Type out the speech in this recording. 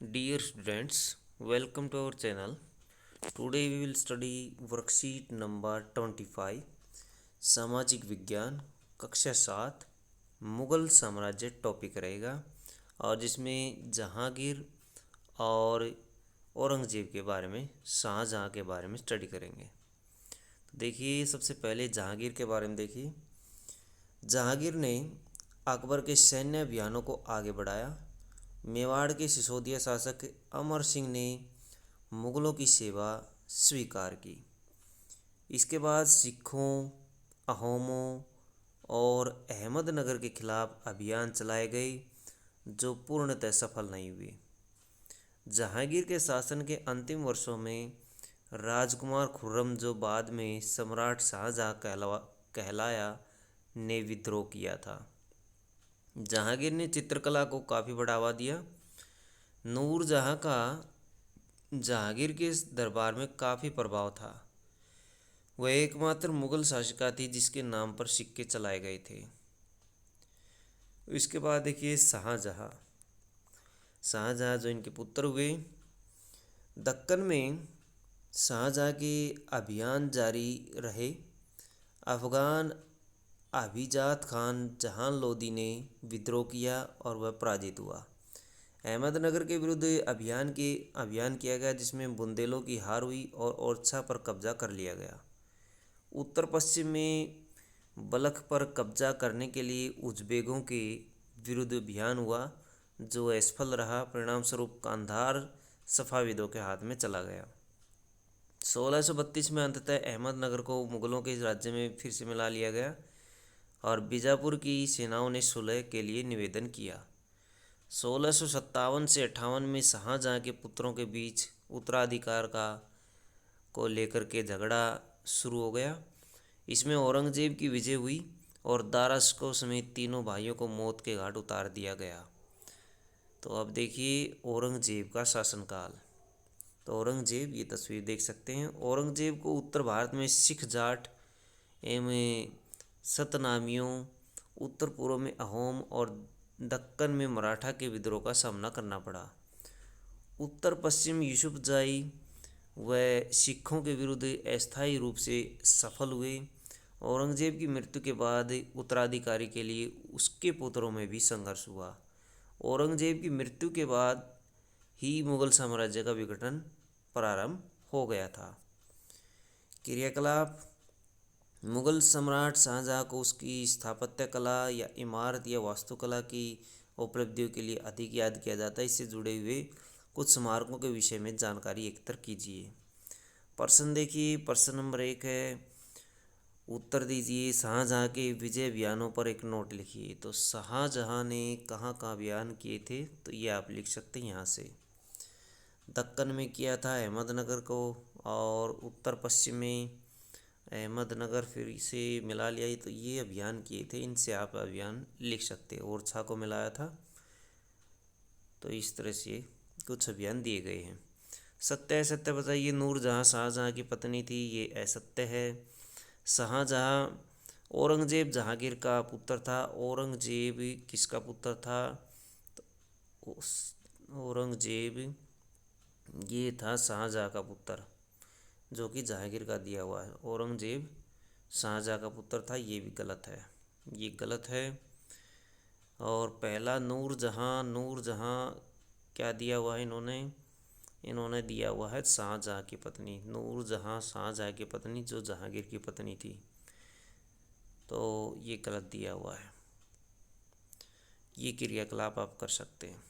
Dear students, welcome to our channel. Today we will study worksheet number 25 सामाजिक विज्ञान कक्षा 7 मुगल साम्राज्य टॉपिक रहेगा और जिसमें जहांगीर और औरंगजेब के बारे में शाहजहां के बारे में स्टडी करेंगे। तो देखिए सबसे पहले जहांगीर के बारे में देखिए। जहांगीर ने अकबर के सैन्य अभियानों को आगे बढ़ाया। मेवाड़ के सिसोदिया शासक अमर सिंह ने मुगलों की सेवा स्वीकार की। इसके बाद सिखों, अहोमों और अहमदनगर के खिलाफ अभियान चलाए गए जो पूर्णतः सफल नहीं हुए। जहांगीर के शासन के अंतिम वर्षों में राजकुमार खुर्रम, जो बाद में सम्राट शाहजहां कहलाया, ने विद्रोह किया था। जहांगीर ने चित्रकला को काफ़ी बढ़ावा दिया। नूरजहां का जहांगीर के दरबार में काफ़ी प्रभाव था। वह एकमात्र मुगल शासिका थी जिसके नाम पर सिक्के चलाए गए थे। इसके बाद देखिए शाहजहां। शाहजहां जो इनके पुत्र हुए। दक्कन में शाहजहां के अभियान जारी रहे। अफगान अभिजात खान जहान लोदी ने विद्रोह किया और वह पराजित हुआ। अहमदनगर के विरुद्ध अभियान किया गया जिसमें बुंदेलों की हार हुई और ओरछा पर कब्जा कर लिया गया। उत्तर पश्चिम में बलख पर कब्जा करने के लिए उज़्बेकों के विरुद्ध अभियान हुआ जो असफल रहा। परिणाम स्वरूप कांधार सफ़ाविदों के हाथ में चला गया। 1632 में अंततः अहमदनगर को मुगलों के राज्य में फिर से मिला लिया गया और बीजापुर की सेनाओं ने सुलह के लिए निवेदन किया। 1657 से 58 में शाहजहां के पुत्रों के बीच उत्तराधिकार को लेकर के झगड़ा शुरू हो गया। इसमें औरंगजेब की विजय हुई और दारा शिकोह समेत तीनों भाइयों को मौत के घाट उतार दिया गया। तो अब देखिए औरंगजेब का शासनकाल। तो औरंगजेब, ये तस्वीर देख सकते हैं। औरंगजेब को उत्तर भारत में सिख, जाट एवं सतनामियों, उत्तर पूर्व में अहोम और दक्कन में मराठा के विद्रोह का सामना करना पड़ा। उत्तर पश्चिम यूसुफजाई व सिखों के विरुद्ध अस्थायी रूप से सफल हुए। औरंगजेब की मृत्यु के बाद उत्तराधिकारी के लिए उसके पुत्रों में भी संघर्ष हुआ। औरंगजेब की मृत्यु के बाद ही मुगल साम्राज्य का विघटन प्रारंभ हो गया था। क्रियाकलाप। मुगल सम्राट शाहजहां को उसकी स्थापत्य कला या इमारत या वास्तुकला की उपलब्धियों के लिए अधिक याद किया जाता है। इससे जुड़े हुए कुछ स्मारकों के विषय में जानकारी एकत्र कीजिए। प्रश्न देखिए। प्रश्न नंबर 1 है, उत्तर दीजिए। शाहजहां के विजय अभियानों पर एक नोट लिखिए। तो शाहजहां ने कहाँ कहाँ अभियान किए थे, तो ये आप लिख सकते हैं यहाँ से। दक्कन में किया था अहमदनगर को, और उत्तर पश्चिम में अहमदनगर फिर से मिला लिया, तो ये अभियान किए थे। इनसे आप अभियान लिख सकते हैं। ओरछा को मिलाया था। तो इस तरह से कुछ अभियान दिए गए हैं। सत्य असत्य बताइए। नूरजहां शाहजहां की पत्नी थी, ये असत्य है। शाहजहां औरंगजेब जहांगीर का पुत्र था। औरंगजेब किसका पुत्र था? तो औरंगजेब ये था शाहजहां का पुत्र, जो कि जहांगीर का दिया हुआ है। औरंगजेब शाहजहां का पुत्र था, ये भी गलत है, ये गलत है। और पहला नूरजहां, नूरजहां क्या दिया हुआ है इन्होंने दिया हुआ है शाहजहां की पत्नी। नूरजहां शाहजहां की पत्नी, जो जहांगीर की पत्नी थी, तो ये गलत दिया हुआ है। ये क्रियाकलाप आप कर सकते हैं।